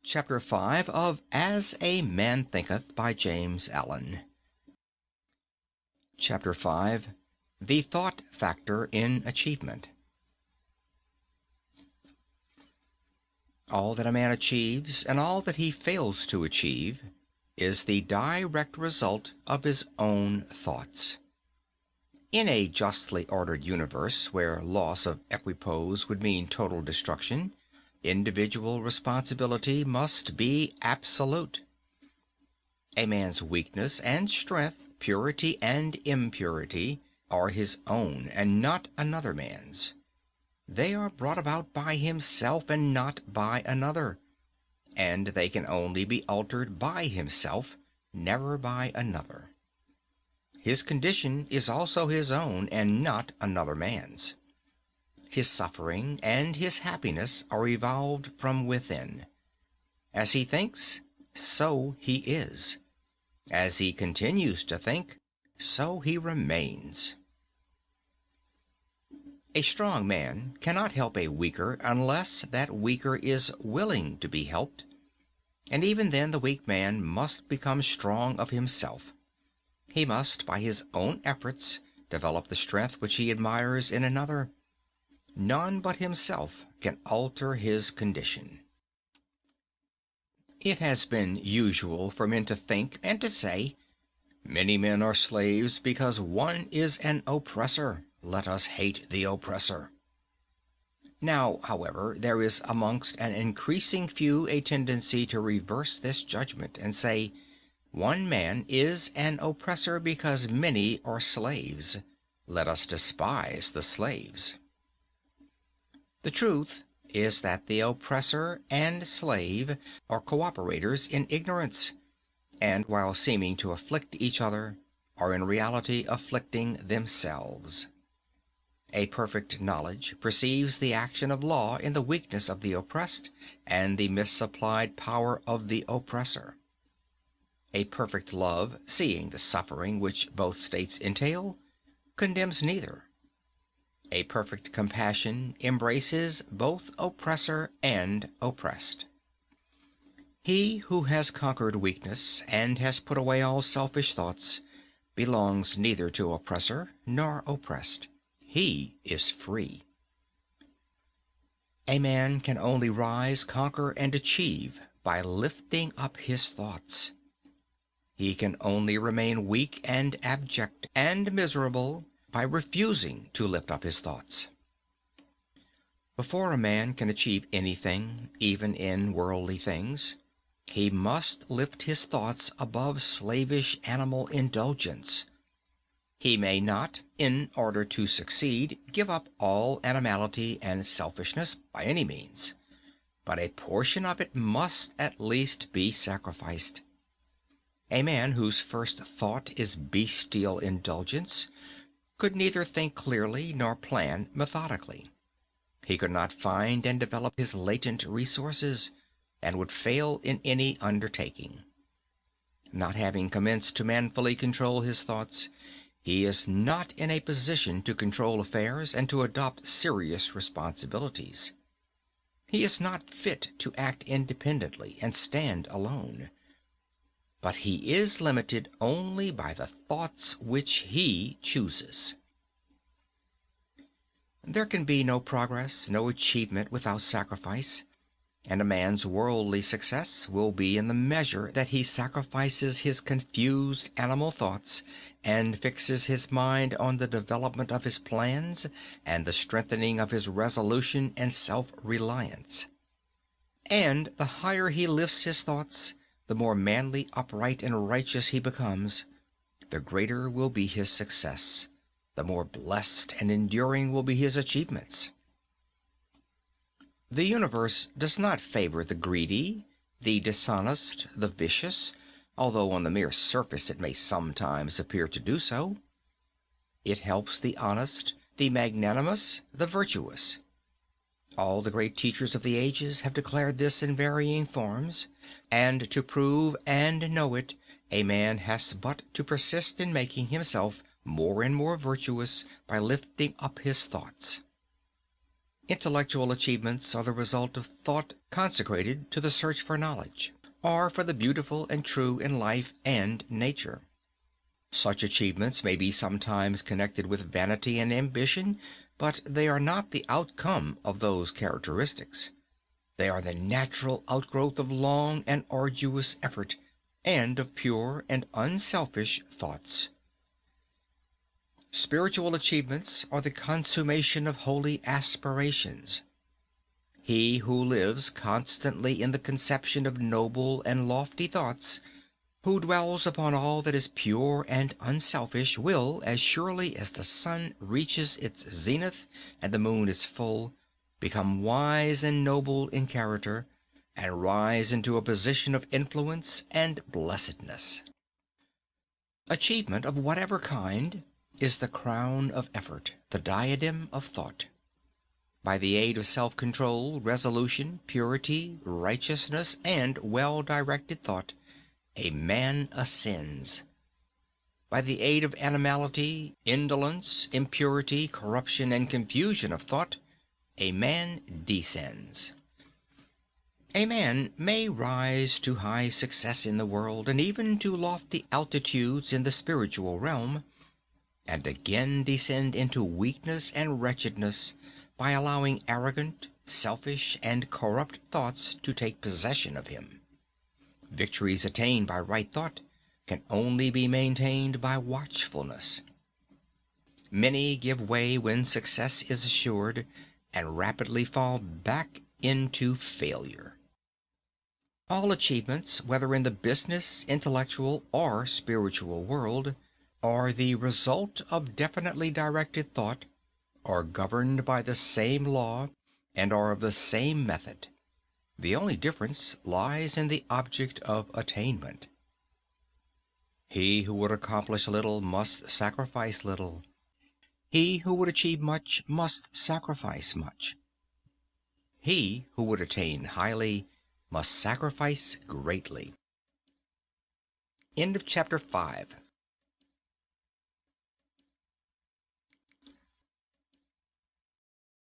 Chapter 5 of As a Man Thinketh by James Allen. Chapter 5. The Thought Factor in Achievement. All that a man achieves and all that he fails to achieve is the direct result of his own thoughts. In a justly ordered universe where loss of equipoise would mean total destruction, individual responsibility must be absolute. A man's weakness and strength, purity and impurity, are his own and not another man's. They are brought about by himself and not by another, and they can only be altered by himself, never by another. His condition is also his own and not another man's. His suffering and his happiness are evolved from within. As he thinks, so he is. As he continues to think, so he remains. A strong man cannot help a weaker unless that weaker is willing to be helped, and even then the weak man must become strong of himself. He must, by his own efforts, develop the strength which he admires in another. None but himself can alter his condition. It has been usual for men to think and to say, "Many men are slaves because one is an oppressor. Let us hate the oppressor." Now, however, there is amongst an increasing few a tendency to reverse this judgment and say, "One man is an oppressor because many are slaves. Let us despise the slaves." The truth is that the oppressor and slave are cooperators in ignorance, and while seeming to afflict each other, are in reality afflicting themselves. A perfect knowledge perceives the action of law in the weakness of the oppressed and the misapplied power of the oppressor. A perfect love, seeing the suffering which both states entail, condemns neither. A perfect compassion embraces both oppressor and oppressed. He who has conquered weakness and has put away all selfish thoughts belongs neither to oppressor nor oppressed. He is free. A man can only rise, conquer, and achieve by lifting up his thoughts. He can only remain weak and abject and miserable by refusing to lift up his thoughts. Before a man can achieve anything, even in worldly things, he must lift his thoughts above slavish animal indulgence. He may not, in order to succeed, give up all animality and selfishness by any means, but a portion of it must at least be sacrificed. A man whose first thought is bestial indulgence could neither think clearly nor plan methodically. He could not find and develop his latent resources, and would fail in any undertaking. Not having commenced to manfully control his thoughts, he is not in a position to control affairs and to adopt serious responsibilities. He is not fit to act independently and stand alone. But he is limited only by the thoughts which he chooses. There can be no progress, no achievement without sacrifice, and a man's worldly success will be in the measure that he sacrifices his confused animal thoughts and fixes his mind on the development of his plans and the strengthening of his resolution and self-reliance. And the higher he lifts his thoughts, the more manly, upright, and righteous he becomes, the greater will be his success, the more blessed and enduring will be his achievements. The universe does not favor the greedy, the dishonest, the vicious, although on the mere surface it may sometimes appear to do so. It helps the honest, the magnanimous, the virtuous. All the great teachers of the ages have declared this in varying forms, and to prove and know it, a man has but to persist in making himself more and more virtuous by lifting up his thoughts. Intellectual achievements are the result of thought consecrated to the search for knowledge, or for the beautiful and true in life and nature. Such achievements may be sometimes connected with vanity and ambition, but they are not the outcome of those characteristics. They are the natural outgrowth of long and arduous effort, and of pure and unselfish thoughts. Spiritual achievements are the consummation of holy aspirations. He who lives constantly in the conception of noble and lofty thoughts, who dwells upon all that is pure and unselfish, will, as surely as the sun reaches its zenith and the moon is full, become wise and noble in character, and rise into a position of influence and blessedness. Achievement of whatever kind is the crown of effort, the diadem of thought. By the aid of self-control, resolution, purity, righteousness, and well-directed thought, a man ascends. By the aid of animality, indolence, impurity, corruption, and confusion of thought, a man descends. A man may rise to high success in the world, and even to lofty altitudes in the spiritual realm, and again descend into weakness and wretchedness by allowing arrogant, selfish, and corrupt thoughts to take possession of him. Victories attained by right thought can only be maintained by watchfulness. Many give way when success is assured, and rapidly fall back into failure. All achievements, whether in the business, intellectual, or spiritual world, are the result of definitely directed thought, are governed by the same law, and are of the same method. The only difference lies in the object of attainment. He who would accomplish little must sacrifice little. He who would achieve much must sacrifice much. He who would attain highly must sacrifice greatly. End of chapter 5.